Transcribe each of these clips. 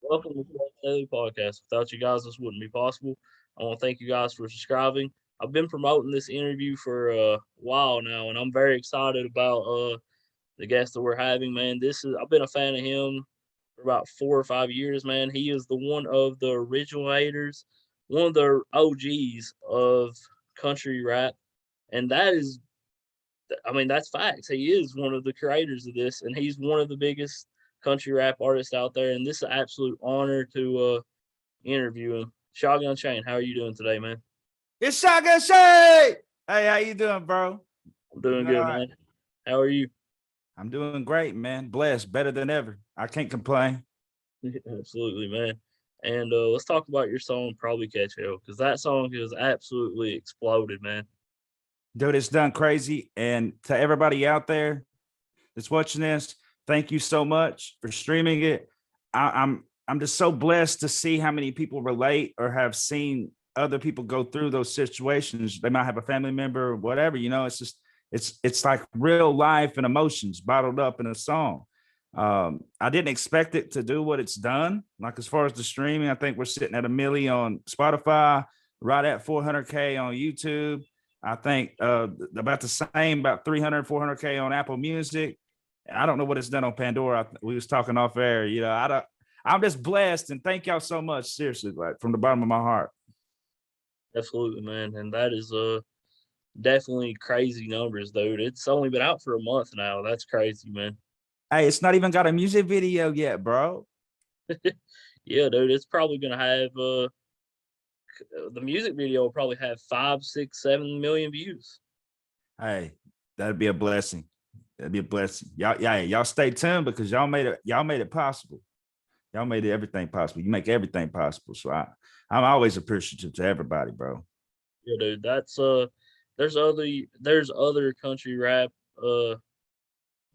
Welcome to the Daily Podcast. Without you guys, this wouldn't be possible. I want to thank you guys for subscribing. I've been promoting this interview for a while now, and I'm very excited about the guest that we're having. Man, I've been a fan of him for about 4 or 5 years. Man, he is the one of the originators, one of the OGs of country rap, and that's facts. He is one of the creators of this, and he's one of the biggest country rap artists out there. And this is an absolute honor to interview him. Shotgun Shane, how are you doing today, man? It's Shotgun Shane. Hey, how you doing, bro? I'm doing You all good, right? man. How are you? I'm doing great, man. Blessed, better than ever. I can't complain. Absolutely, man. And let's talk about your song, Probably Catch Hell, because that song has absolutely exploded, man. Dude, it's done crazy. And to everybody out there that's watching this, thank you so much for streaming it. I'm just so blessed to see how many people relate or have seen other people go through those situations. They might have a family member or whatever, it's just it's like real life and emotions bottled up in a song. I didn't expect it to do what it's done. Like as far as the streaming, I think we're sitting at 1 million on Spotify, right at 400K on YouTube. I think about the same, about 300, 400K on Apple Music. I don't know what it's done on Pandora. We was talking off air. I'm just blessed, and thank y'all so much. Seriously, like from the bottom of my heart. Absolutely, man. And that is definitely crazy numbers, dude. It's only been out for a month now. That's crazy, man. Hey, it's not even got a music video yet, bro. Yeah, dude. It's probably gonna have the music video will probably have 5, 6, 7 million views. Hey, that'd be a blessing. That'd be a blessing. Y'all stay tuned because y'all made it possible. Y'all made everything possible. You make everything possible. So I'm always appreciative to everybody, bro. Yeah, dude. That's there's other country rap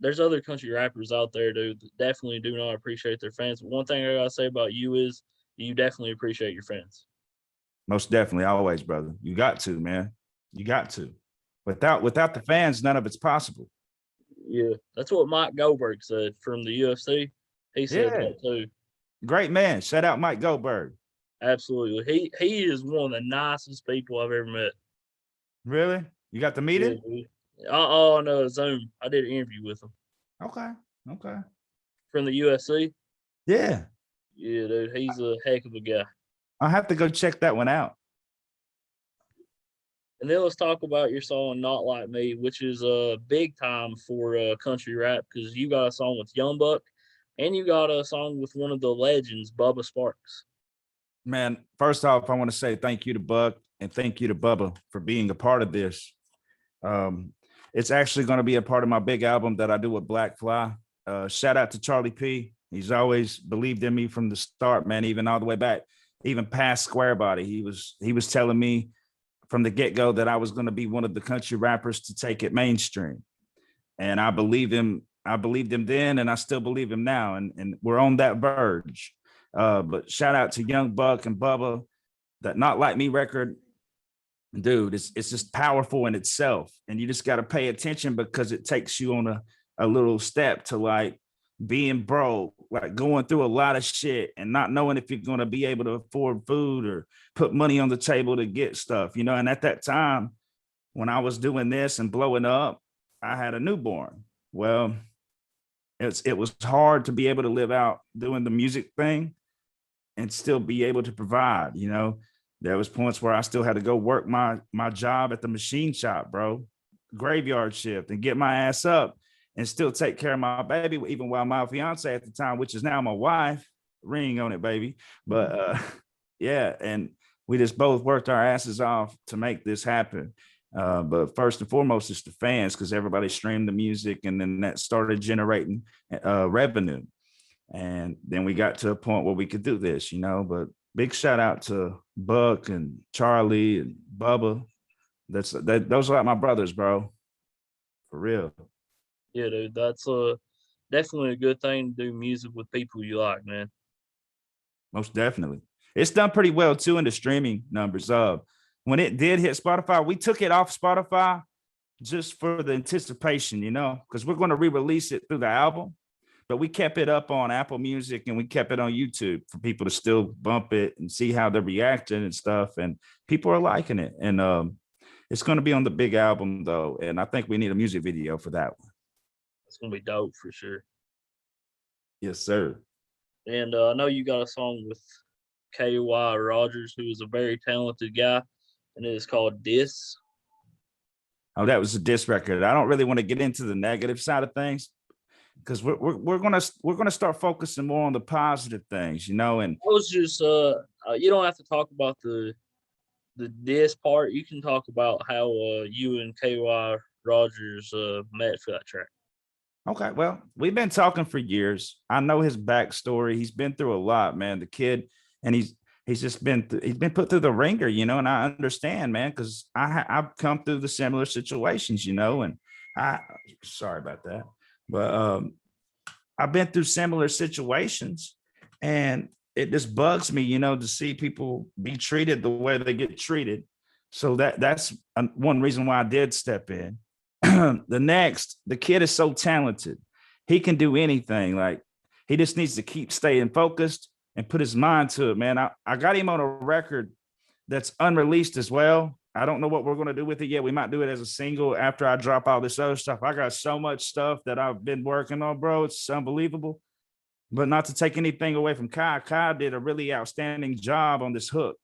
there's other country rappers out there, dude, that definitely do not appreciate their fans. But one thing I gotta say about you is you definitely appreciate your fans. Most definitely, always, brother. You got to, man. You got to. Without the fans, none of it's possible. Yeah, that's what Mike Goldberg said from the UFC. He said Yeah, that too. great man. Shout out Mike Goldberg. Absolutely. He is one of the nicest people I've ever met. Really? You got the Yeah, meeting? dude. Oh no, Zoom. I did an interview with him Okay. Okay. from the UFC. Yeah. Yeah, dude, he's a heck of a guy. I'll have to go check that one out. And then let's talk about your song "Not Like Me," which is big time for country rap because you got a song with Young Buck, and you got a song with one of the legends, Bubba Sparks. Man, first off, I want to say thank you to Buck and thank you to Bubba for being a part of this. Um, it's actually going to be a part of my big album that I do with Black Fly. Shout out to Charlie P. He's always believed in me from the start, man, even all the way back, even past Square Body. He was telling me from the get-go that I was going to be one of the country rappers to take it mainstream. And I believed him. I believed him then, and I still believe him now. And we're on that verge. But shout out to Young Buck and Bubba. That Not Like Me record, dude, it's just powerful in itself. And you just got to pay attention because it takes you on a little step to like being broke, like going through a lot of shit and not knowing if you're going to be able to afford food or put money on the table to get stuff, And at that time, when I was doing this and blowing up, I had a newborn. Well, it was hard to be able to live out doing the music thing and still be able to provide. There was points where I still had to go work my job at the machine shop, bro, graveyard shift, and get my ass up and still take care of my baby, even while my fiance at the time, which is now my wife, ring on it, baby. But yeah, and we just both worked our asses off to make this happen. But first and foremost, it's the fans because everybody streamed the music, and then that started generating revenue. And then we got to a point where we could do this, But big shout out to Buck and Charlie and Bubba. Those are like my brothers, bro. For real. Yeah, dude, that's definitely a good thing to do music with people you like, man. Most definitely. It's done pretty well too in the streaming numbers. When it did hit Spotify, we took it off Spotify just for the anticipation, because we're going to re-release it through the album. but we kept it up on Apple Music and we kept it on YouTube for people to still bump it and see how they're reacting and stuff. And people are liking it. And it's going to be on the big album though. And I think we need a music video for that one. It's gonna be dope for sure. Yes, sir. And I know you got a song with KY Rogers, who is a very talented guy, and it is called Diss. Oh, that was a diss record. I don't really want to get into the negative side of things because we're gonna start focusing more on the positive things, you know. And I was just you don't have to talk about the diss part. You can talk about how you and KY Rogers met for that track. okay, well, we've been talking for years. I know his backstory. He's been through a lot, man. The kid, and he's just been he's been put through the ringer, you know. And I understand, man, because I've come through the similar situations, you know. And I sorry about that, but I've been through similar situations, and it just bugs me, you know, to see people be treated the way they get treated. So that's one reason why I did step in. The kid is so talented. He can do anything. Like he just needs to keep staying focused and put his mind to it, man. I got him on a record that's unreleased as well. I don't know what we're going to do with it yet. We might do it as a single after I drop all this other stuff. I got so much stuff that I've been working on, bro. It's unbelievable. But not to take anything away from Kai. Kai did a really outstanding job on this hook.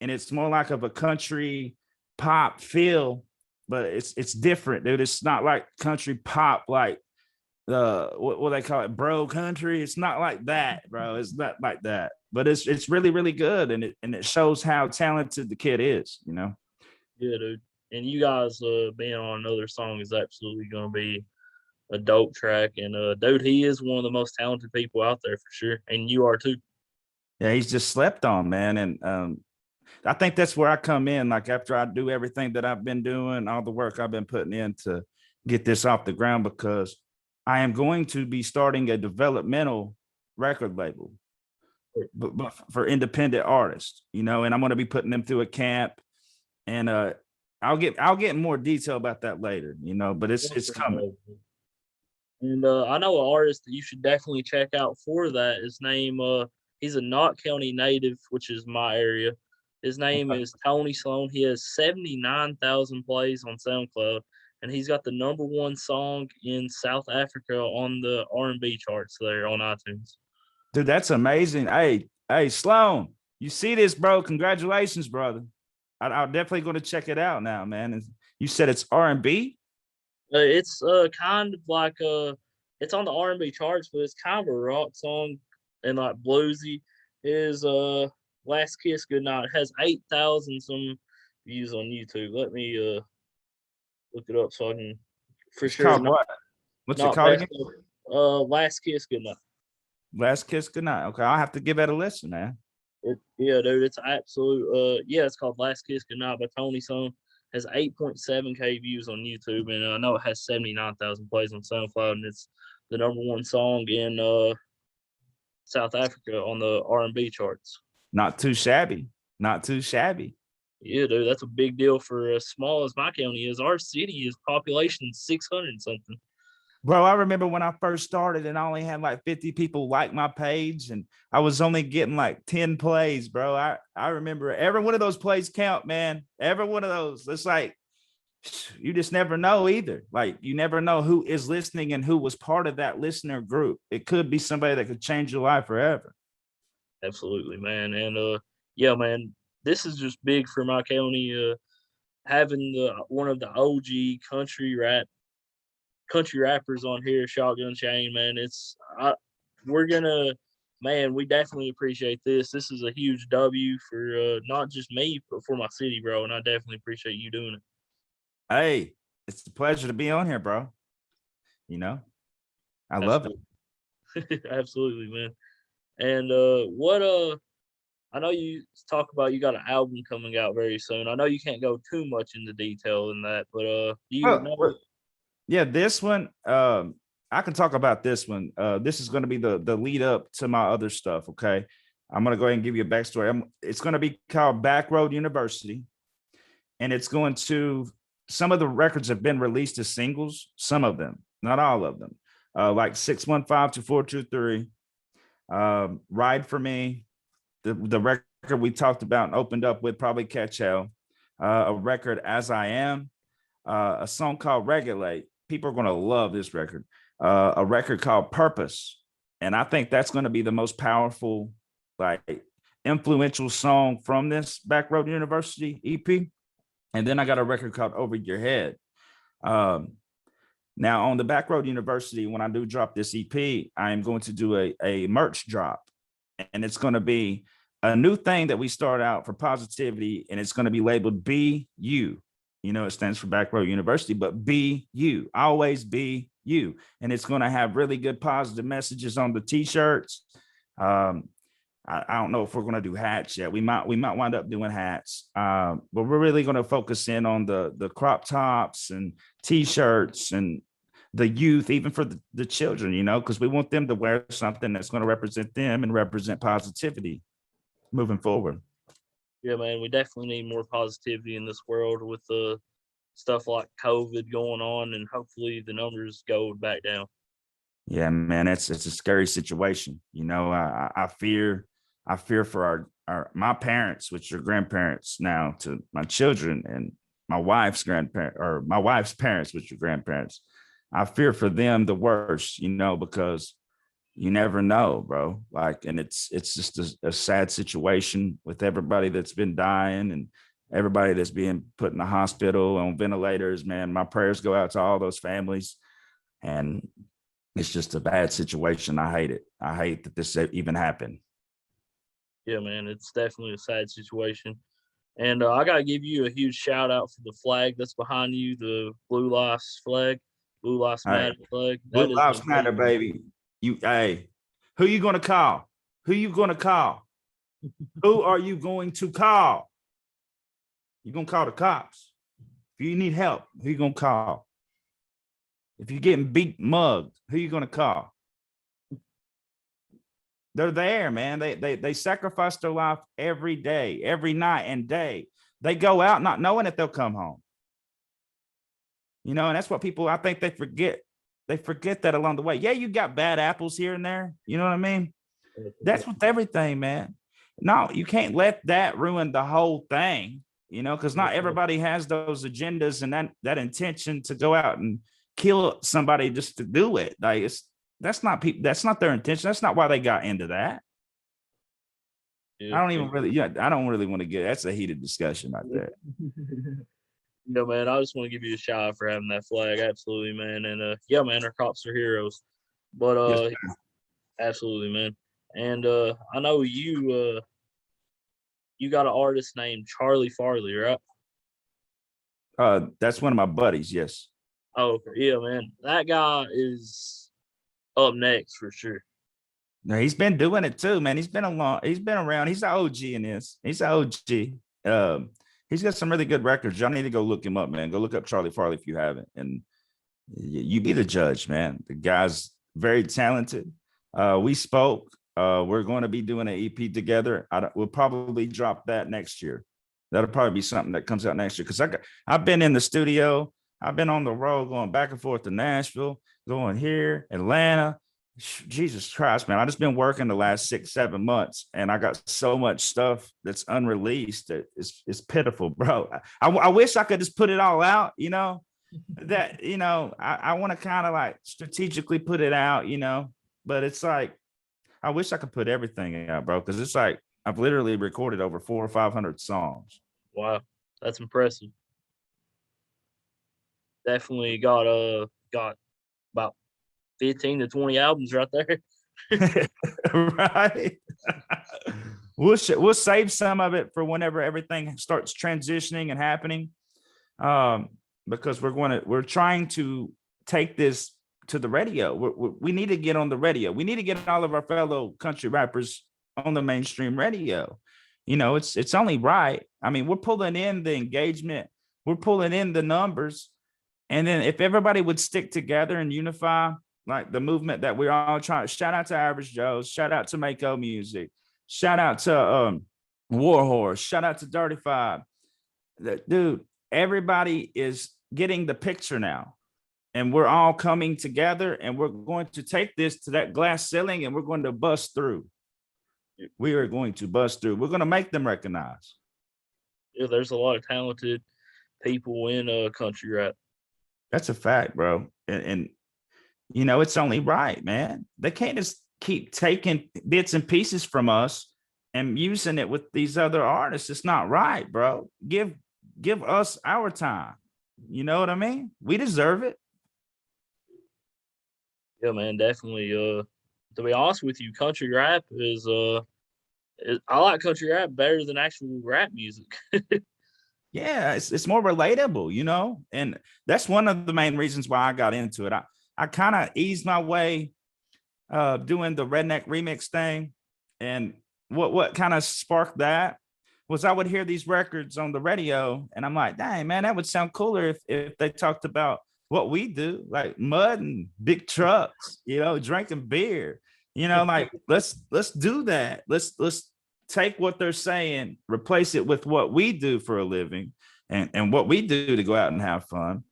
And it's more like of a country pop feel, but it's different, dude. It's not like country pop, like what they call it, bro country. It's not like that, bro. It's not like that. But it's really, really good. And it shows how talented the kid is, you know. Yeah, dude. And you guys being on another song is absolutely gonna be a dope track. And dude, he is one of the most talented people out there for sure. And you are too. Yeah, he's just slept on, man. And I think that's where I come in. Like after I do everything that I've been doing, all the work I've been putting in to get this off the ground, because I am going to be starting a developmental record label, but for independent artists, you know, and I'm going to be putting them through a camp, and I'll get more detail about that later, you know, but it's coming. And I know an artist that you should definitely check out for that. His name, he's a Knott County native, which is my area. His name is Tony Sloan. He has 79,000 plays on SoundCloud, and he's got the #1 song in South Africa on the R&B charts there on iTunes. Dude, that's amazing. Hey, Sloan, you see this, bro? Congratulations, brother. I'm definitely going to check it out now, man. And you said it's R&B? It's kind of like it's on the R&B charts, but it's kind of a rock song and like bluesy. Is Last Kiss Goodnight. It has 8,000 some views on YouTube. Let me look it up so I can for It's sure. called what? What's it called again? Last Kiss Goodnight. Last Kiss Goodnight. Okay, I'll have to give that a listen, man. Yeah, dude, it's absolute. Yeah, it's called Last Kiss Goodnight by Tony Sloan. Has 8.7K views on YouTube, and I know it has 79,000 plays on SoundCloud, and it's the #1 song in South Africa on the R&B charts. Not too shabby. Not too shabby. Yeah, dude, that's a big deal for as small as my county is. Our city is population 600 something. Bro, I remember when I first started and I only had like 50 people like my page, and I was only getting like 10 plays, bro. I remember every one of those plays count, man. Every one of those. It's like you just never know either. Like you never know who is listening and who was part of that listener group. It could be somebody that could change your life forever. Absolutely, man. And yeah, man, this is just big for my county. Having one of the OG country rappers on here, Shotgun Shane, man. We definitely appreciate this. This is a huge W for not just me, but for my city, bro. And I definitely appreciate you doing it. Hey, it's a pleasure to be on here, bro. You know, I love it. Absolutely, man. And I know you talk about you got an album coming out very soon. I know you can't go too much into detail in that, but do you know? Yeah, this one, I can talk about this one. This is going to be the lead up to my other stuff. Okay, I'm going to go ahead and give you a backstory. It's going to be called Backroad University, and it's going to. Some of the records have been released as singles. Some of them, not all of them. like 615-423. Ride for Me, the record we talked about and opened up with, probably Catch Hell, a record As I Am, a song called Regulate. People are going to love this record. A record called Purpose. And I think that's going to be the most powerful, like influential song from this Backroad University EP. And then I got a record called Over Your Head. Now on the Backroad University, when I do drop this EP, I am going to do a merch drop. And it's going to be a new thing that we start out for positivity. And it's going to be labeled Be You. You know, it stands for Backroad University, but be you, always be you. And it's going to have really good positive messages on the t-shirts. I don't know if we're going to do hats yet. We might wind up doing hats, but we're really going to focus in on the crop tops and t-shirts and the youth, even for the children, you know, because we want them to wear something that's going to represent them and represent positivity moving forward. Yeah, man, we definitely need more positivity in this world with the stuff like COVID going on, and hopefully the numbers go back down. Yeah, man, it's a scary situation. You know, I fear for my parents, which are grandparents now to my children, and my wife's parents, which are grandparents. I fear for them the worst, you know, because you never know, bro. Like, and it's just a sad situation with everybody that's been dying and everybody that's being put in the hospital on ventilators. Man, my prayers go out to all those families. And it's just a bad situation. I hate it. I hate that this even happened. Yeah, man, it's definitely a sad situation. And I got to give you a huge shout out for the flag that's behind you, the Blue Lives flag, Blue Lives Hey, Matter flag. Blue That is Lives Matter, baby. Hey, who you gonna call? Who you gonna call? Who are you going to call? You gonna call the cops? If you need help, who you gonna call? If you're getting beat, mugged, who you gonna call? They're there, man. They sacrifice their life every day, every night and day. They go out not knowing that they'll come home. You know, and that's what people, I think they forget. They forget that along the way. Yeah, you got bad apples here and there. You know what I mean? That's with everything, man. No, you can't let that ruin the whole thing, you know, because not everybody has those agendas and that intention to go out and kill somebody just to do it. Like that's not people, that's not their intention. That's not why they got into that. Yeah. I don't really want to get, that's a heated discussion right there. Yeah, man, I just want to give you a shout out for having that flag. Absolutely, man. And yeah, man, our cops are heroes. But Yes, absolutely, man. And I know you got an artist named Charlie Farley, right? that's one of my buddies. Yes. Oh, okay. Yeah, man. That guy is up next for sure. No, he's been doing it too, man. He's been around. He's an OG in this. He's an OG. He's got some really good records. Y'all need to go look him up, man. Go look up Charlie Farley if you haven't. And you be the judge, man. The guy's very talented. We spoke. We're going to be doing an EP together. We'll probably drop that next year. That'll probably be something that comes out next year. Because I've been in the studio. I've been on the road going back and forth to Nashville, going here, Atlanta. Jesus Christ, man. I just been working the last 6-7 months and I got so much stuff that's unreleased that it's pitiful, bro. I wish I could just put it all out, you know, that, you know, I want to kind of like strategically put it out, you know, but it's like, I wish I could put everything out, bro. Cause it's like, I've literally recorded over 400 or 500 songs. Wow. That's impressive. Definitely got about 15 to 20 albums right there. Right. We'll save some of it for whenever everything starts transitioning and happening. Because we're trying to take this to the radio. We need to get on the radio. We need to get all of our fellow country rappers on the mainstream radio. You know, it's only right. I mean, we're pulling in the engagement, we're pulling in the numbers. And then if everybody would stick together and unify, like the movement that we're all trying, shout out to Average Joe's, shout out to Mako Music, shout out to Warhorse, shout out to Dirty Five. Dude, everybody is getting the picture now. and we're all coming together, and we're going to take this to that glass ceiling, and we're going to bust through. We are going to bust through. We're going to make them recognize. Yeah, there's a lot of talented people in country rap. That's a fact, bro. And you know, it's only right, man. They can't just keep taking bits and pieces from us and using it with these other artists. It's not right, bro. Give us our time. You know what I mean? We deserve it. Yeah, man, definitely. To be honest with you, country rap is I like country rap better than actual rap music. Yeah, it's more relatable, you know, and that's one of the main reasons why I got into it. I kind of eased my way doing the redneck remix thing, and what kind of sparked that was I would hear these records on the radio, and I'm like, dang man, that would sound cooler if they talked about what we do, like mud and big trucks, you know, drinking beer, you know, like let's do that. Let's take what they're saying, replace it with what we do for a living, and what we do to go out and have fun.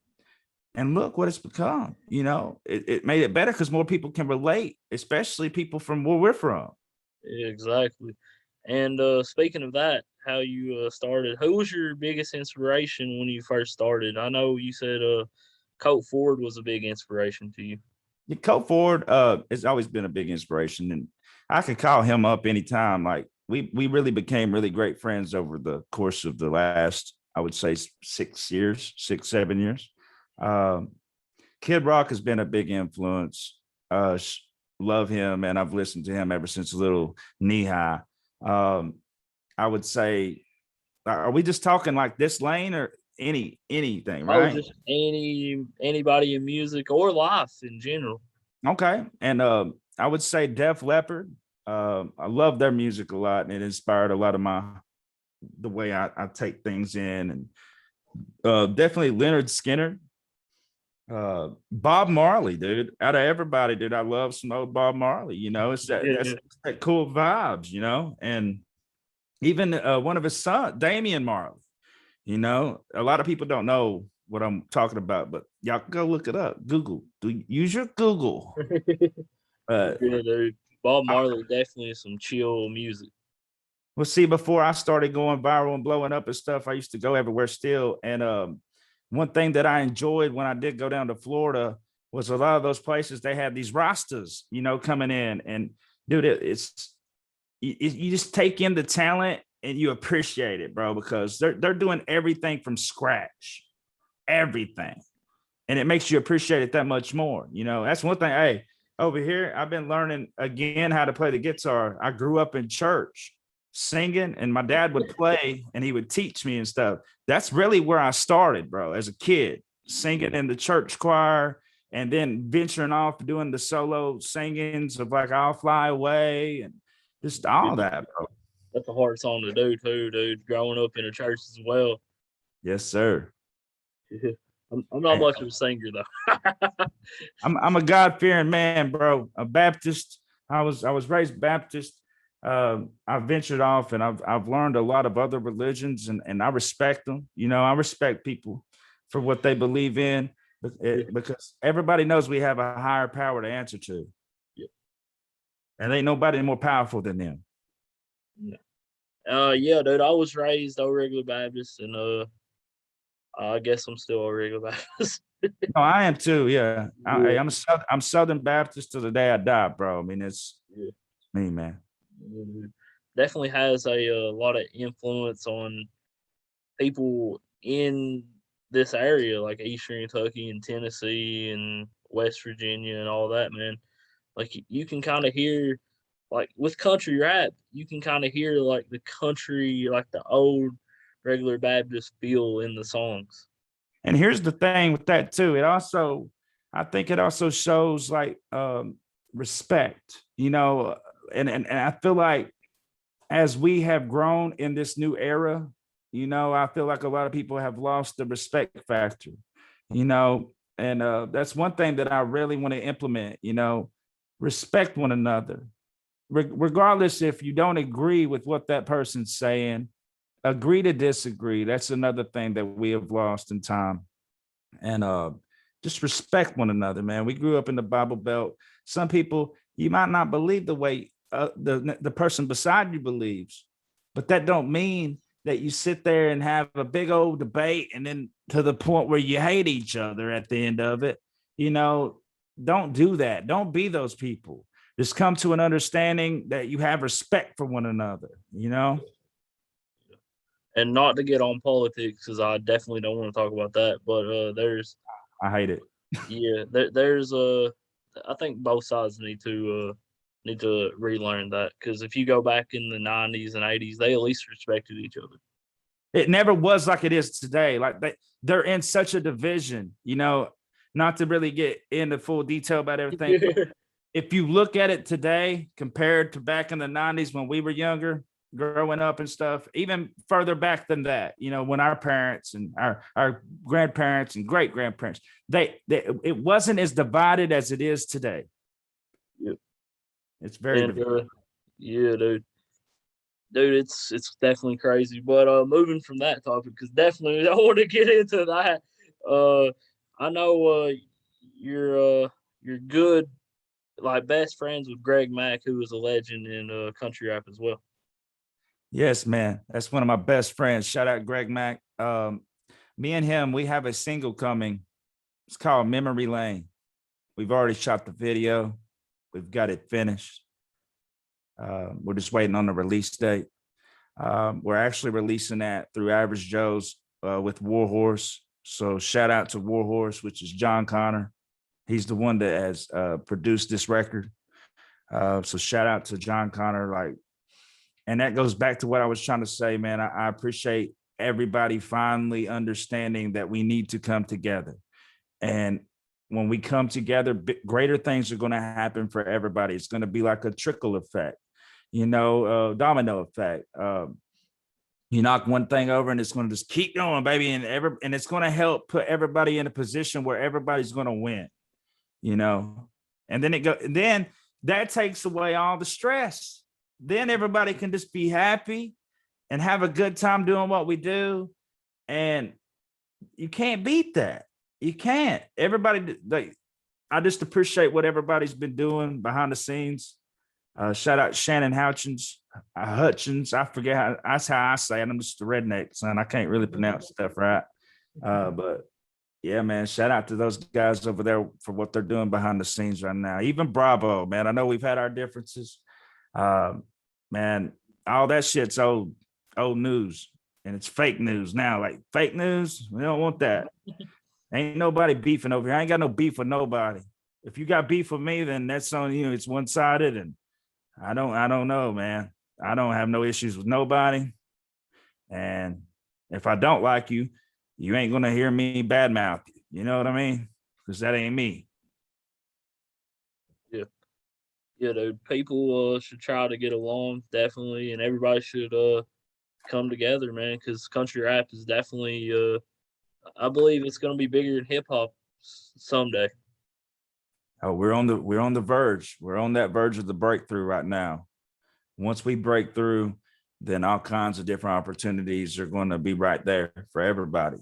And look what it's become. You know, it made it better because more people can relate, especially people from where we're from. Yeah, exactly. And speaking of that, how you started, who was your biggest inspiration when you first started? I know you said Colt Ford was a big inspiration to you. Yeah, Colt Ford has always been a big inspiration, and I could call him up anytime. Like we really became really great friends over the course of the last, I would say, 6 years, 6 7 years. Um, Kid Rock has been a big influence. Love him, and I've listened to him ever since little knee high. Um, I would say, are we just talking like this lane or anything, Oh, right? just anybody in music or life in general. Okay, and I would say Def Leppard. I love their music a lot, and it inspired a lot of the way I take things in, and definitely Leonard Skinner. Bob Marley, dude. Out of everybody, dude, I love some old Bob Marley. You know, it's that Yeah, that's yeah. that cool vibes, you know, and even one of his sons, Damian Marley. You know, a lot of people don't know what I'm talking about, but y'all go look it up. Google, use your Google. Uh, Yeah, dude. Bob I, Marley definitely is some chill music. well, see, before I started going viral and blowing up and stuff, I used to go everywhere still. And one thing that I enjoyed when I did go down to Florida was a lot of those places they had these Rastas, you know, coming in. And dude, it's you just take in the talent and you appreciate it, bro, because they're doing everything from scratch, everything, and it makes you appreciate it that much more. You know, that's one thing. Hey, over here, I've been learning again how to play the guitar. I grew up in church singing, and my dad would play and he would teach me and stuff. That's really where I started, bro, as a kid, singing in the church choir and then venturing off doing the solo singings of like I'll Fly Away and just all that, bro. That's a hard song to do too, dude. Growing up in a church as well. Yes, sir. I'm not Hey, much of a singer though. I'm a God fearing man, bro. A Baptist. I was raised Baptist. I ventured off, and I've learned a lot of other religions, and I respect them. You know, I respect people for what they believe in, Yeah, because everybody knows we have a higher power to answer to, yeah, and ain't nobody more powerful than them. yeah. Yeah, dude. I was raised a regular Baptist, and I guess I'm still a regular Baptist. No, I am too. Yeah, Yeah, I'm Southern Baptist to the day I die, bro. I mean, it's yeah. me, man. Mhm. Definitely has a lot of influence on people in this area, like Eastern Kentucky and Tennessee and West Virginia and all that, man. Like you can kind of hear, like with country rap, you can kind of hear like the country, like the old regular Baptist feel in the songs. And here's the thing with that too. I think it also shows like respect, you know, and I feel like as we have grown in this new era, you know, I feel like a lot of people have lost the respect factor, you know, and that's one thing that I really want to implement, you know, respect one another, regardless if you don't agree with what that person's saying, agree to disagree. That's another thing that we have lost in time. And just respect one another, man. We grew up in the Bible Belt. Some people, you might not believe the way the person beside you believes, but that don't mean that you sit there and have a big old debate and then to the point where you hate each other at the end of it. You know, don't do that. Don't be those people. Just come to an understanding that you have respect for one another, you know? And not to get on politics, because I definitely don't want to talk about that. But I hate it. there's I think both sides need to relearn that, because if you go back in the 90s and 80s, they at least respected each other. It never was like it is today. Like they're in such a division, you know, not to really get into full detail about everything. If you look at it today compared to back in the 90s when we were younger, growing up and stuff, even further back than that, you know, when our parents and our grandparents and great grandparents, it wasn't as divided as it is today. Yep. It's very and, yeah, dude, it's definitely crazy. But moving from that topic, because definitely I want to get into that. I know you're good, like, best friends with Greg Mack, who is a legend in country rap as well. Yes, man. That's one of my best friends. Shout out Greg Mack. Me and him, we have a single coming. It's called Memory Lane. We've already shot the video. We've got it finished. We're just waiting on the release date. We're actually releasing that through Average Joe's with Warhorse. So shout out to Warhorse, which is John Connor. He's the one that has produced this record. So shout out to John Connor. And that goes back to what I was trying to say, man. I appreciate everybody finally understanding that we need to come together. And when we come together, greater things are going to happen for everybody. It's going to be like a trickle effect, you know, domino effect. You knock one thing over and it's going to just keep going, baby. And it's going to help put everybody in a position where everybody's going to win, you know, and then that takes away all the stress. Then everybody can just be happy and have a good time doing what we do. And you can't beat that. You can't. Everybody, I just appreciate what everybody's been doing behind the scenes. Shout out Shannon Hutchins. I forget that's how I say it. I'm just a redneck, son. I can't really pronounce stuff right. But yeah, man, shout out to those guys over there for what they're doing behind the scenes right now. Even Bravo, man. I know we've had our differences. Man, all that shit's old news, and it's fake news now. Like, fake news, we don't want that. Ain't nobody beefing over here. I ain't got no beef with nobody. If you got beef with me, then that's on you. It's one-sided, and I don't know, man. I don't have no issues with nobody. And if I don't like you, you ain't gonna hear me badmouth you. You know what I mean? Because that ain't me. Yeah, dude. People should try to get along, definitely, and everybody should come together, man. Because country rap is definitely, I believe it's going to be bigger than hip hop someday. Oh, we're on the verge. We're on that verge of the breakthrough right now. Once we break through, then all kinds of different opportunities are going to be right there for everybody.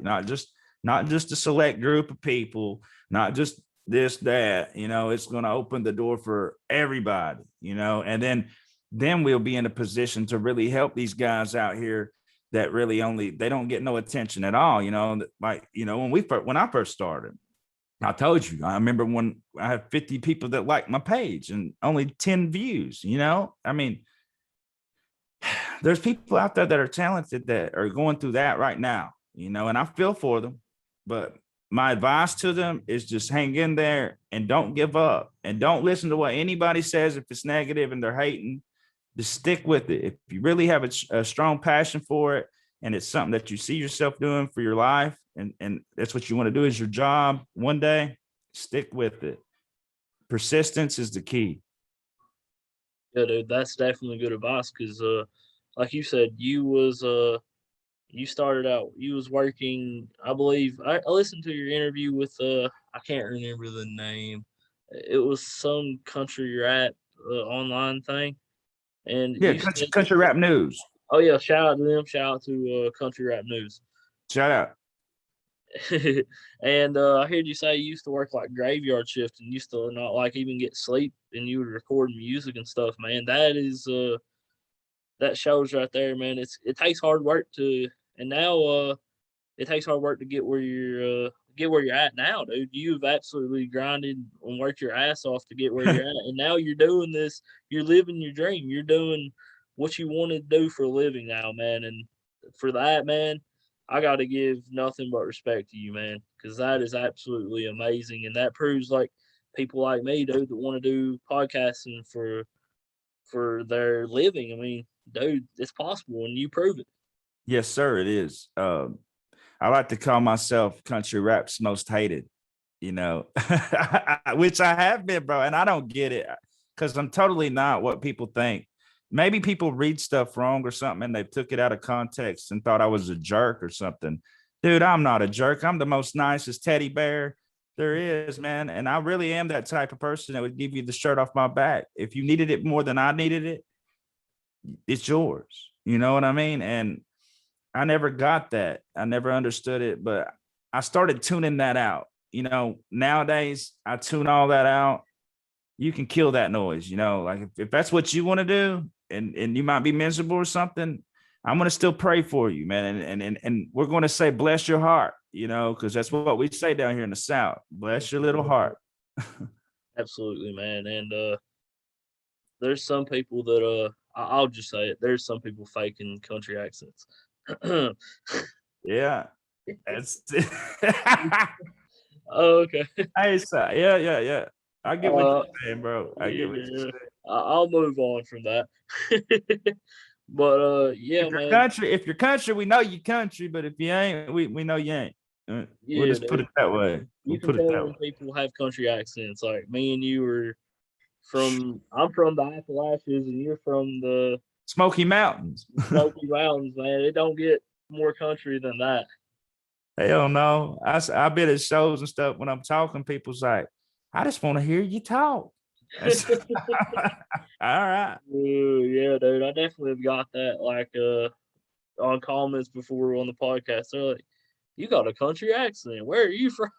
Not just a select group of people, not just this, that, you know. It's going to open the door for everybody, you know, and then we'll be in a position to really help these guys out here that really they don't get no attention at all, you know. Like, you know, when I first started, I told you, I remember when I had 50 people that liked my page and only 10 views, you know. I mean, there's people out there that are talented that are going through that right now, you know, and I feel for them. But my advice to them is just hang in there and don't give up, and don't listen to what anybody says if it's negative and they're hating. Just stick with it. If you really have a strong passion for it, and it's something that you see yourself doing for your life, and that's what you want to do is your job one day, stick with it. Persistence is the key. Yeah, dude, that's definitely good advice. Because like you said, you started out, you was working, I believe. I listened to your interview with I can't remember the name. It was some country rap online thing, and Yeah, you said, country rap news. oh yeah, shout out to them, shout out to country rap news. Shout out. And I heard you say you used to work like graveyard shift and used to not like even get sleep, and you would record music and stuff. Man, that shows right there, man. It takes hard work to, and now it takes hard work to get where you're at now, dude. You've absolutely grinded and worked your ass off to get where you're at, and now you're doing this. You're living your dream. You're doing what you want to do for a living now, man. And for that, man, I got to give nothing but respect to you, man, because that is absolutely amazing, and that proves like people like me, dude, that want to do podcasting for their living. I mean, dude, it's possible, and you prove it. Yes, sir, it is. I like to call myself country rap's most hated, you know, which I have been, bro. And I don't get it because I'm totally not what people think. Maybe people read stuff wrong or something and they took it out of context and thought I was a jerk or something. Dude, I'm not a jerk. I'm the most nicest teddy bear there is, man. And I really am that type of person that would give you the shirt off my back. If you needed it more than I needed it, it's yours. You know what I mean? And I never got that. I never understood it, but I started tuning that out. You know, nowadays I tune all that out. You can kill that noise, you know, like if that's what you want to do and you might be miserable or something, I'm going to still pray for you, man. And we're going to say, bless your heart, you know, because that's what we say down here in the South. Bless your little heart. Absolutely, man. And there's some people that I'll just say it. There's some people faking country accents. Yeah. That's Oh, okay. hey, so, yeah. I get what Uh, you're saying, bro. I get what you're yeah, saying. I'll move on from that. But yeah, man. If you're country, we know you country, but if you ain't, we know you ain't. We'll Yeah, just put dude. it that way. We'll You can put it tell that when way. people have country accents. Like me and you are from. I'm from the Appalachians, and you're from the Smoky Mountains. Smoky Mountains, man. It don't get more country than that. Hell no. I been at shows and stuff when I'm talking, people's like, I just want to hear you talk. All right. Ooh, yeah, dude. I definitely have got that. Like on comments before on the podcast, they're like, "You got a country accent. Where are you from?"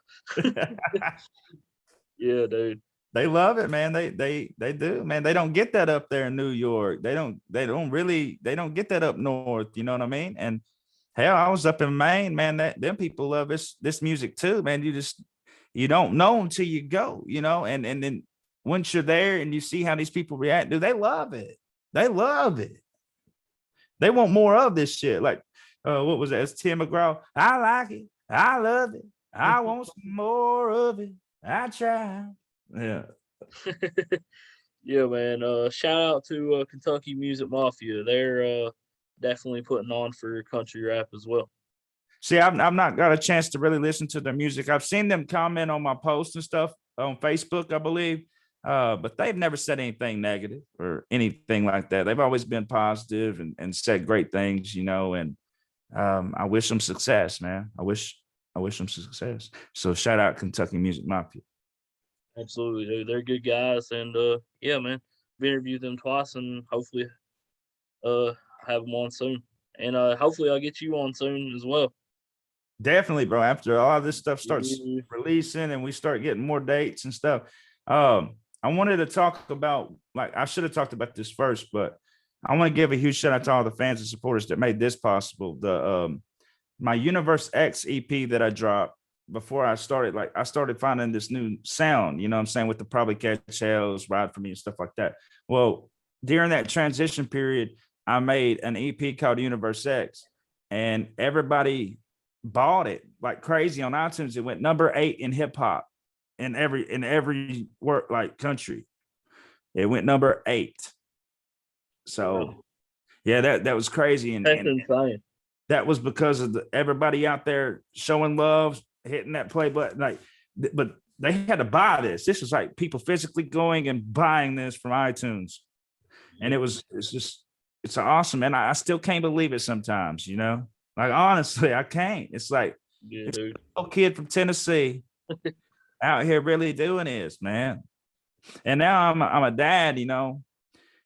Yeah, dude. They love it, man. They do, man. They don't get that up there in New York. They don't get that up north. You know what I mean? And hell, I was up in Maine, man. That them people love this music too, man. You don't know until you go, you know, and then once you're there and you see how these people react, dude, they love it. They love it. They want more of this shit. Like, what was that? It's Tim McGraw. I like it. I love it. I want some more of it. I try. Yeah. Yeah, man. Shout out to Kentucky Music Mafia. They're definitely putting on for country rap as well. See, I've not got a chance to really listen to their music. I've seen them comment on my posts and stuff on Facebook, I believe, but they've never said anything negative or anything like that. They've always been positive and said great things, you know. And I wish them success, man. I wish them success. So shout out Kentucky Music Mafia. Absolutely, dude. They're good guys, and yeah, man. I've interviewed them twice, and hopefully, uh, have them on soon. And hopefully, I'll get you on soon as well. Definitely, bro. After all this stuff starts Yeah. releasing and we start getting more dates and stuff, I wanted to talk about, like, I should have talked about this first, but I want to give a huge shout out to all the fans and supporters that made this possible. My Universe X EP that I dropped before I started, like, I started finding this new sound, you know what I'm saying, with the Probably Catch Hells, Ride for Me, and stuff like that. Well, during that transition period, I made an EP called Universe X, and everybody bought it like crazy on iTunes. It went number 8 in hip hop in every work like country. It went number 8. So yeah, that was crazy. That's And insane. that was because of everybody out there showing love, hitting that play button. Like, but they had to buy this. This was like people physically going and buying this from iTunes. And it's awesome. And I still can't believe it sometimes, you know? Like, honestly, I can't. It's like, Yeah, it's dude. a little kid from Tennessee out here really doing this, man. And now I'm a dad, you know.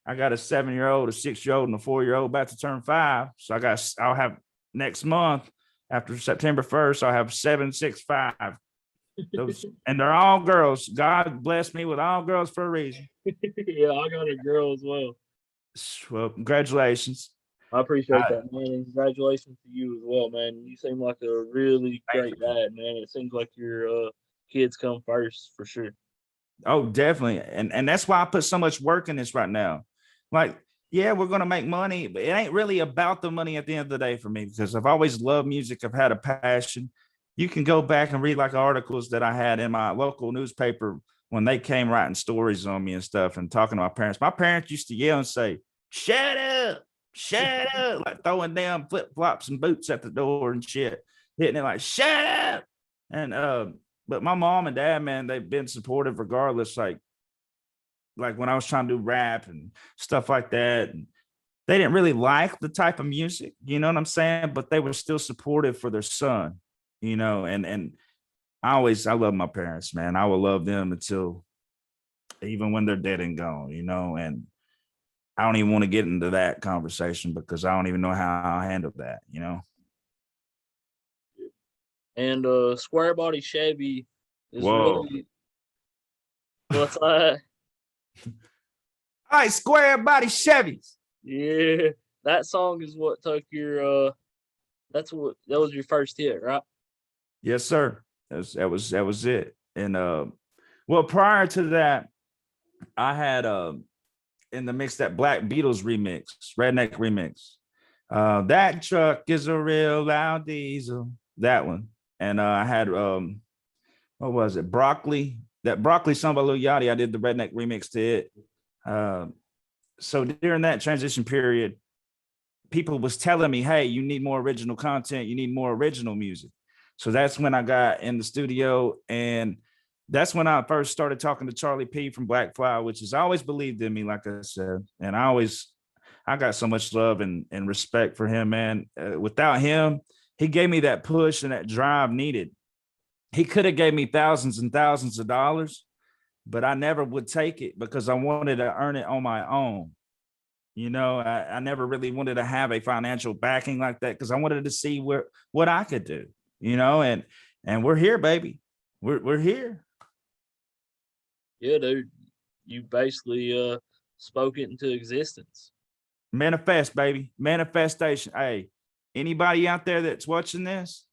I got a 7-year-old, a 6-year-old, and a 4-year-old about to turn 5. So I'll have next month After September 1st, I'll have 765. Those, and they're all girls. God bless me with all girls for a reason. Yeah, I got a girl as well. Well, congratulations. I appreciate that, man. And congratulations to you as well, man. You seem like a really great dad, man. It seems like your kids come first for sure. Oh, definitely. And that's why I put so much work in this right now. Like, yeah, we're gonna make money, but it ain't really about the money at the end of the day for me, because I've always loved music. I've had a passion. You can go back and read like articles that I had in my local newspaper when they came writing stories on me and stuff and talking to my parents. My parents used to yell and say, shut up, like throwing down flip flops and boots at the door and shit, hitting it like, shut up. And but my mom and dad, man, they've been supportive regardless. Like when I was trying to do rap and stuff like that, and they didn't really like the type of music, you know what I'm saying? But they were still supportive for their son, you know. And I love my parents, man. I will love them until even when they're dead and gone, you know. And I don't even want to get into that conversation because I don't even know how I'll handle that, you know. And Square Body Chevy is Whoa. really what's that? All right, Square Body Chevys. Yeah, that song is what took your that was your first hit, right? Yes, sir. That was it. And well, prior to that, I had in the mix that Black Beatles remix, Redneck remix. That truck is a real loud diesel. That one. And I had what was it? Broccoli. That Broccoli song by Lil Yachty. I did the Redneck remix to it. So during that transition period, people was telling me, hey, you need more original content, you need more original music. So that's when I got in the studio, and that's when I first started talking to Charlie P from Black Fly, which has always believed in me, like I said. And I got so much love and respect for him, man. Without him, he gave me that push and that drive needed. He could have gave me thousands and thousands of dollars, but I never would take it because I wanted to earn it on my own. You know, I never really wanted to have a financial backing like that because I wanted to see what I could do, you know, and we're here, baby. We're here. Yeah, dude. You basically spoke it into existence. Manifest, baby. Manifestation. Hey, anybody out there that's watching this,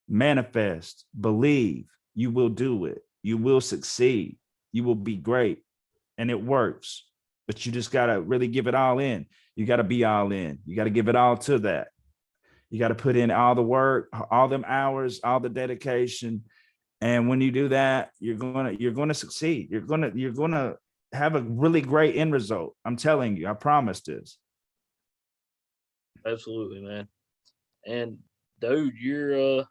manifest, believe you will do it. You will succeed. You will be great. And it works. But you just got to really give it all in. You got to be all in. You got to give it all to that. You got to put in all the work, all them hours, all the dedication. And when you do that, you're going to succeed. You're going to have a really great end result. I'm telling you, I promise this. Absolutely, man. And dude, you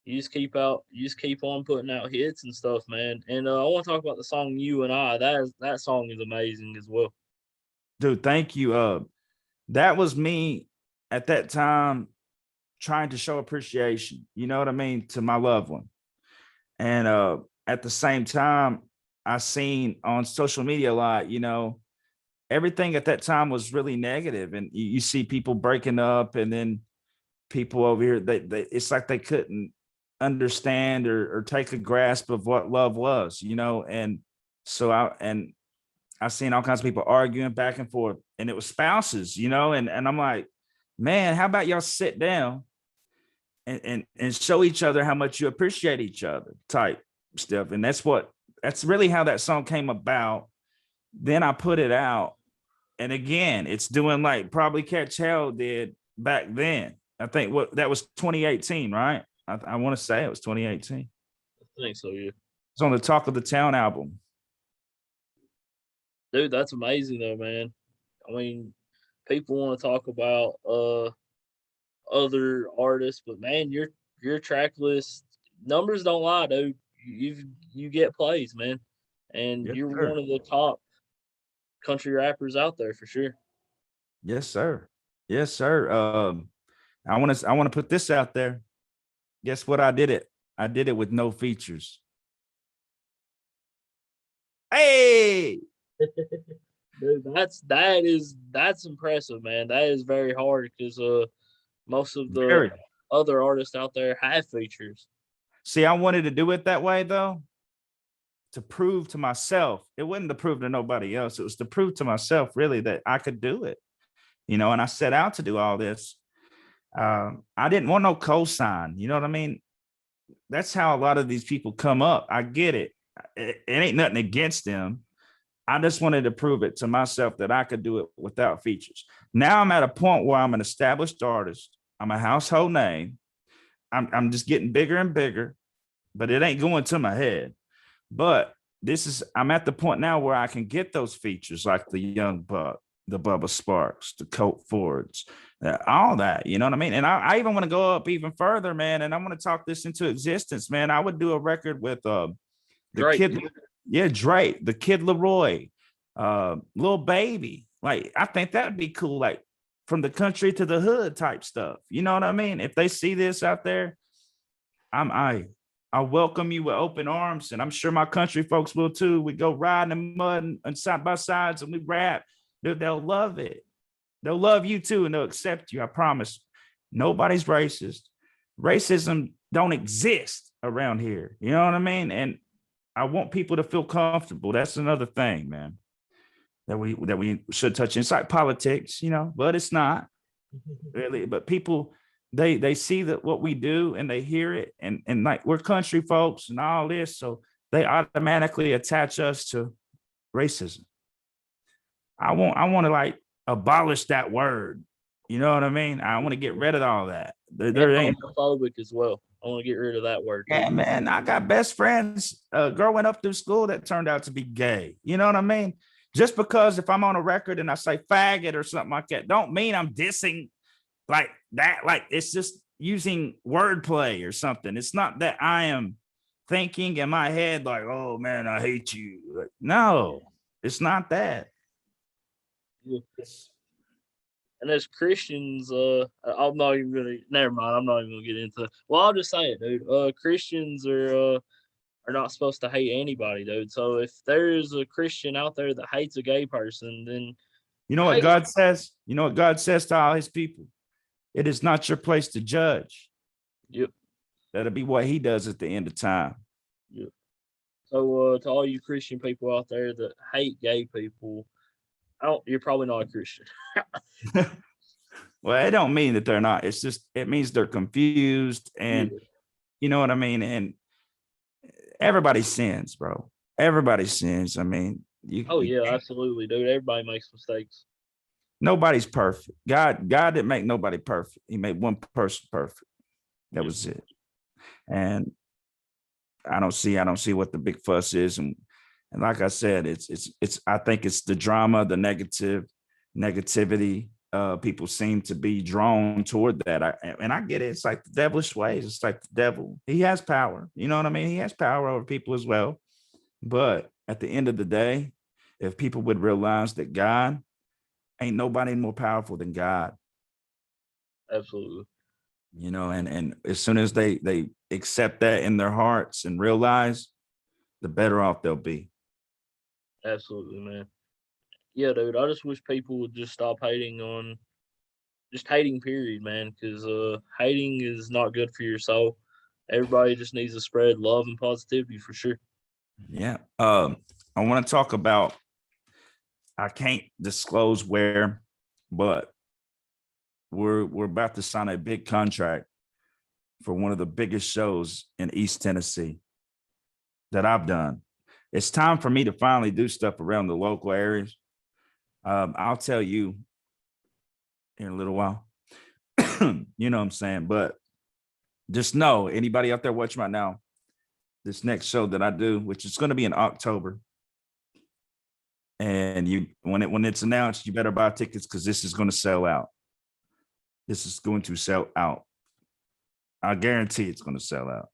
just keep on putting out hits and stuff, man. And I want to talk about the song "You and I." That song is amazing as well. Dude, thank you. That was me at that time trying to show appreciation, you know what I mean, to my loved one. And at the same time, I seen on social media a lot, you know, everything at that time was really negative. And you see people breaking up, and then people over here, they it's like they couldn't understand or take a grasp of what love was, you know. And so I seen all kinds of people arguing back and forth, and it was spouses, you know, and I'm like, man, how about y'all sit down and show each other how much you appreciate each other type stuff. And that's really how that song came about. Then I put it out, and again, it's doing like probably Catch Hell did back then. I think what that was 2018, right? I want to say it was 2018. I think so, yeah. It's on the Talk of the Town album. Dude, that's amazing though, man. I mean, people want to talk about other artists, but man, your track list numbers don't lie, dude. You get plays, man, and Yes, you're sir. one of the top country rappers out there for sure. Yes, sir. Yes, sir. I want to put this out there. Guess what? I did it. I did it with no features. Hey, Dude, that's impressive, man. That is very hard because most of the very. other artists out there have features. See, I wanted to do it that way though, to prove to myself. It wasn't to prove to nobody else. It was to prove to myself really that I could do it. And I set out to do all this. I didn't want no cosign. You know what I mean? That's how a lot of these people come up. I get it. It ain't nothing against them. I just wanted to prove it to myself that I could do it without features. Now I'm at a point where I'm an established artist. I'm a household name. I'm just getting bigger and bigger, but it ain't going to my head. But I'm at the point now where I can get those features like the Young Buck, the Bubba Sparks, the Colt Fords, all that. You know what I mean? And I even want to go up even further, man. And I want to talk this into existence, man. I would do a record with the Drake. Kid, yeah, Drake, the Kid Leroy, Lil Baby. Like, I think that would be cool. Like, from the country to the hood type stuff. You know what I mean? If they see this out there, I welcome you with open arms, and I'm sure my country folks will too. We go ride in the mud and side by sides, and we rap. They'll love it. They'll love you too, and they'll accept you. I promise. Nobody's racist. Racism don't exist around here. You know what I mean? And I want people to feel comfortable. That's another thing, man, that we should touch. It's like politics, but it's not really. But people, they see that what we do and they hear it, and like, we're country folks and all this, so they automatically attach us to racism. I want to like abolish that word. You know what I mean? I want to get rid of all that. There ain't homophobic as well. I want to get rid of that word. Yeah, man. I got best friends growing up through school that turned out to be gay. You know what I mean? Just because if I'm on a record and I say faggot or something like that, don't mean I'm dissing like that. Like, it's just using wordplay or something. It's not that I am thinking in my head like, oh man, I hate you. Like, no, it's not that. Yeah. And as Christians, I'm not even gonna. Never mind. I'm not even gonna get into. Well, I'll just say it, dude. Christians are not supposed to hate anybody, dude. So if there is a Christian out there that hates a gay person, then you know what God says? You know what God says to all his people? It is not your place to judge. Yep. That'll be what he does at the end of time. Yep. So to all you Christian people out there that hate gay people, you're probably not a Christian. Well, it don't mean that they're not. It's just, it means they're confused, and you know what I mean? And everybody sins, bro. Everybody sins. I mean, absolutely, dude. Everybody makes mistakes. Nobody's perfect. God didn't make nobody perfect. He made one person perfect. That was it. And I don't see what the big fuss is. And like I said, it's I think it's the drama, the negativity. People seem to be drawn toward that. I get it. It's like the devilish ways. It's like the devil. He has power. You know what I mean? He has power over people as well. But at the end of the day, if people would realize that God, ain't nobody more powerful than God. Absolutely. And as soon as they accept that in their hearts and realize, the better off they'll be. Absolutely, man. Yeah, dude. I just wish people would just stop hating period, man. Because hating is not good for your soul. Everybody just needs to spread love and positivity for sure. Yeah. I want to talk about, I can't disclose where, but we're about to sign a big contract for one of the biggest shows in East Tennessee that I've done. It's time for me to finally do stuff around the local areas. I'll tell you in a little while. You know what I'm saying? But just know, anybody out there watching right now, this next show that I do, which is going to be in October, and when it's announced, you better buy tickets, because this is going to sell out. This is going to sell out. I guarantee it's going to sell out.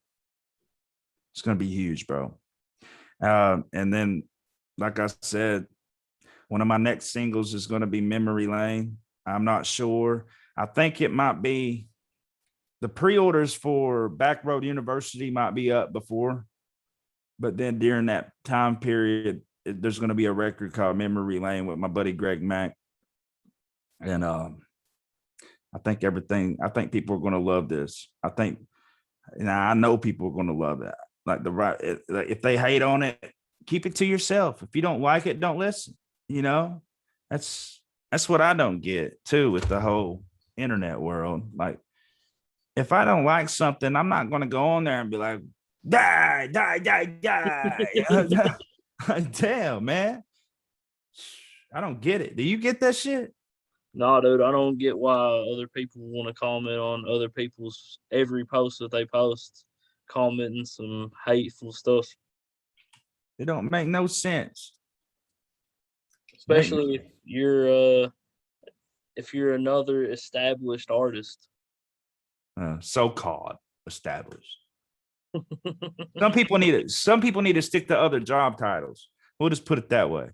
It's going to be huge, bro. And then, like I said, one of my next singles is going to be Memory Lane. I'm not sure. I think it might be, the pre-orders for Backroad University might be up before, but then during that time period, there's going to be a record called Memory Lane with my buddy Greg Mack. And I think people are going to love this. I know people are going to love that. Like if they hate on it, keep it to yourself. If you don't like it, don't listen. That's what I don't get too with the whole internet world. Like, if I don't like something, I'm not going to go on there and be like, die, die, die, die. Damn, man. I don't get it. Do you get that shit? No, dude, I don't get why other people want to comment on other people's every post that they post, commenting some hateful stuff. It don't make no sense. Especially if you're another established artist. So-called established. Some people need to stick to other job titles. We'll just put it that way.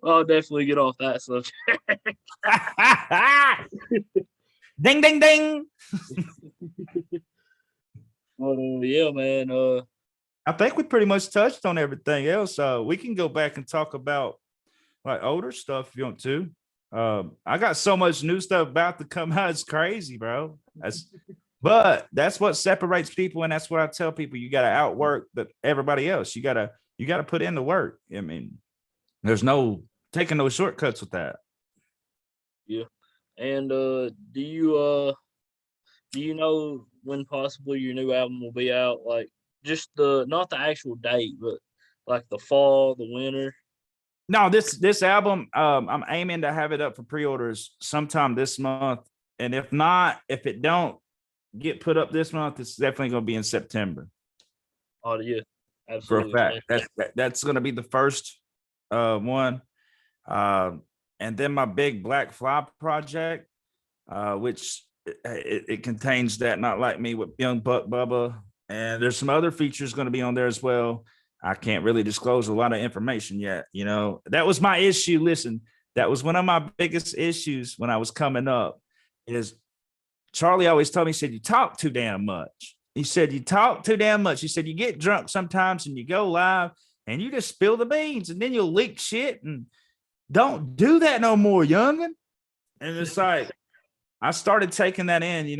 I'll definitely get off that subject. Ding, ding, ding. Yeah, man. I think we pretty much touched on everything else. We can go back and talk about like older stuff if you want to. I got so much new stuff about to come out. It's crazy, bro. But that's what separates people, and that's what I tell people. You got to outwork everybody else. You got to put in the work. I mean, there's no taking no shortcuts with that. Yeah. And do you know when possibly your new album will be out? Like, just not the actual date, but like the fall, the winter. No, this album, I'm aiming to have it up for pre-orders sometime this month. And if it don't get put up this month, it's definitely going to be in September. Oh yeah, absolutely. For a fact, that's going to be the first one. And then my big Black Fly project, which it contains That Not Like Me with Young Buck Bubba, and there's some other features going to be on there as well. I can't really disclose a lot of information yet. That was my issue. Listen, that was one of my biggest issues when I was coming up. Is Charlie always told me, he said, you talk too damn much. He said, you talk too damn much. He said, you get drunk sometimes and you go live and you just spill the beans and then you'll leak shit, and don't do that no more, youngin'. And it's like, I started taking that in,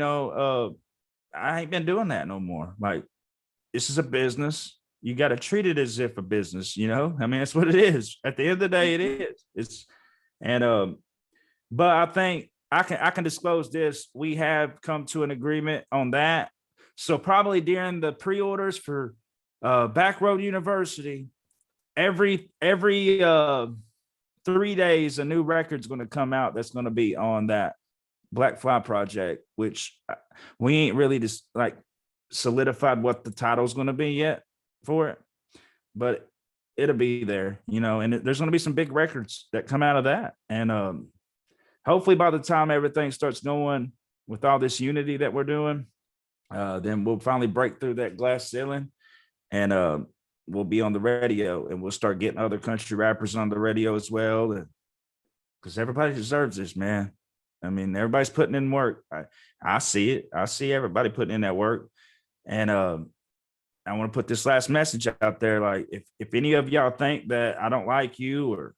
I ain't been doing that no more. Like, this is a business. You got to treat it as if a business, I mean, that's what it is. At the end of the day, it is. But I think I can disclose this. We have come to an agreement on that. So probably during the pre-orders for Backroad University, every 3 days, a new record's going to come out that's going to be on that Black Fly project, which we ain't really just like solidified what the title's going to be yet for it, but it'll be there, and there's going to be some big records that come out of that. And hopefully by the time everything starts going with all this unity that we're doing, then we'll finally break through that glass ceiling, and we'll be on the radio, and we'll start getting other country rappers on the radio as well, because everybody deserves this, man. I mean, everybody's putting in work. I see it. I see everybody putting in that work. And I want to put this last message out there. Like, if any of y'all think that I don't like you, or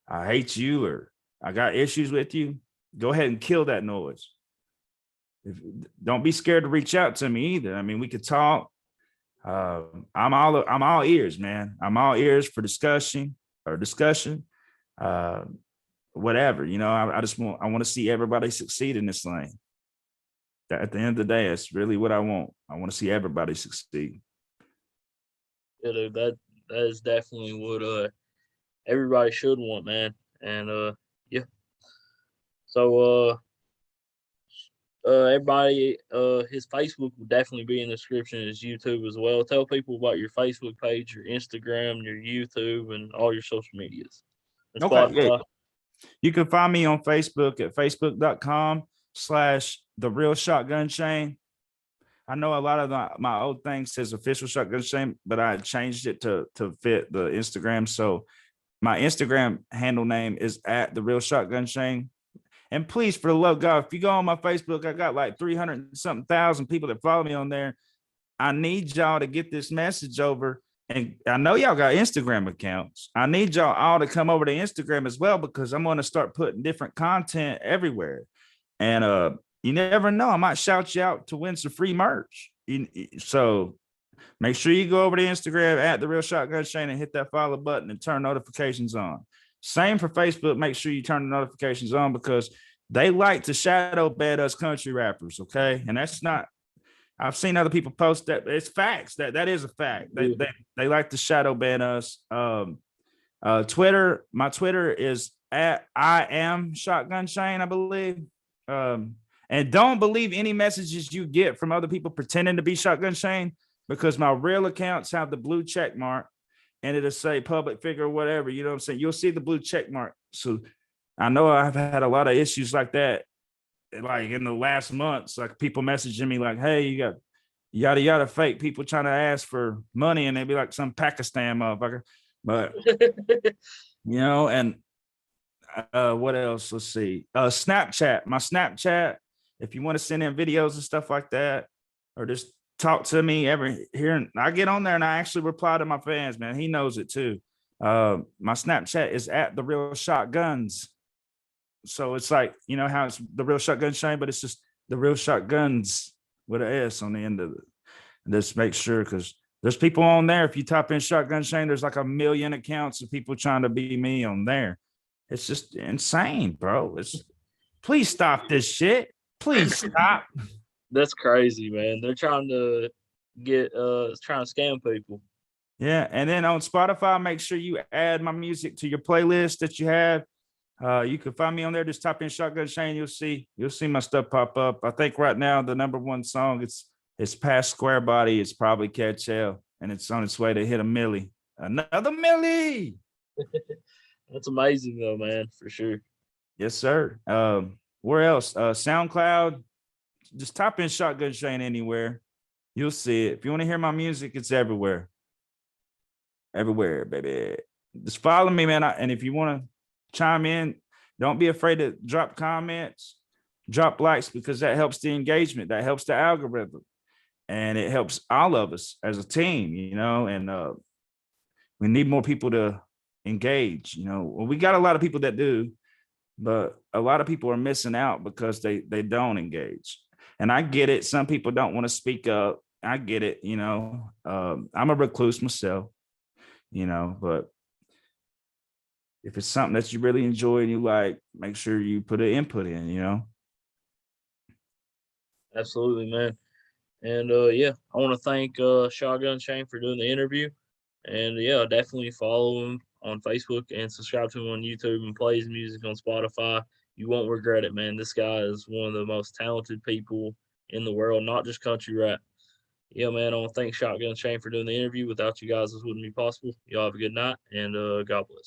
I hate you, or I got issues with you, go ahead and kill that noise. Don't be scared to reach out to me either. I mean, we could talk. I'm all ears, man. I'm all ears for discussion. Whatever, I want to see everybody succeed in this lane. At the end of the day, that's really what I want. I want to see everybody succeed. Yeah, dude, that is definitely what everybody should want, man. And yeah. So everybody, his Facebook will definitely be in the description, his YouTube as well. Tell people about your Facebook page, your Instagram, your YouTube, and all your social medias. Okay. Yeah. You can find me on Facebook at facebook.com/The Real Shotgun Shane. I know a lot of my old thing says Official Shotgun Shane, but I changed it to fit the Instagram. So my Instagram handle name is at The Real Shotgun Shane. And please, for the love of God, if you go on my Facebook, I got like 300-something thousand people that follow me on there. I need y'all to get this message over. And I know y'all got Instagram accounts. I need y'all all to come over to Instagram as well, because I'm going to start putting different content everywhere. And you never know, I might shout you out to win some free merch. So make sure you go over to Instagram at The Real Shotgun Shane and hit that follow button and turn notifications on. Same for Facebook. Make sure you turn the notifications on because they like to shadow ban us country rappers. Okay. And that's not, I've seen other people post that. It's facts. That is a fact. They like to shadow ban us. Twitter, my Twitter is at I am Shotgun Shane, I believe. And don't believe any messages you get from other people pretending to be Shotgun Shane because my real accounts have the blue check mark and it'll say public figure or whatever. You know what I'm saying? You'll see the blue check mark. So I know I've had a lot of issues like that, like in the last months, like people messaging me like, hey, you got yada yada fake people trying to ask for money and they be like some Pakistan motherfucker. But and what else? Let's see. Snapchat, my Snapchat. If you want to send in videos and stuff like that, or just talk to me here, I get on there and I actually reply to my fans, man. He knows it too. My Snapchat is at The Real Shotguns. So it's like, you know how it's The Real Shotgun Shane, but it's just The Real Shotguns with an S on the end of it. And just make sure, because there's people on there. If you type in Shotgun Shane, there's like 1 million accounts of people trying to be me on there. It's just insane, bro. Please stop this shit. Please stop. That's crazy, man. They're trying to trying to scam people. Yeah. And then on Spotify, make sure you add my music to your playlist that you have. You can find me on there. Just type in Shotgun Shane. You'll see my stuff pop up. I think right now the #1 song it's past Square Body. It's probably Catch Hell, and it's on its way to hit 1 milli. Another milli. That's amazing though, man, for sure. Yes, sir. Where else? SoundCloud. Just type in Shotgun Shane anywhere. You'll see it. If you want to hear my music, it's everywhere. Everywhere, baby. Just follow me, man. And if you want to chime in, don't be afraid to drop comments, drop likes, because that helps the engagement. That helps the algorithm. And it helps all of us as a team, and we need more people to engage. Well, we got a lot of people that do, but a lot of people are missing out because they don't engage. And I get it. Some people don't want to speak up. I get it. I'm a recluse myself, but if it's something that you really enjoy and you like, make sure you put an input in, Absolutely, man. And I want to thank Shotgun Shane for doing the interview. And definitely follow him on Facebook and subscribe to him on YouTube and play his music on Spotify. You won't regret it, man. This guy is one of the most talented people in the world, not just country rap. Yeah, man, I want to thank Shotgun Shane for doing the interview. Without you guys, this wouldn't be possible. Y'all have a good night, and God bless.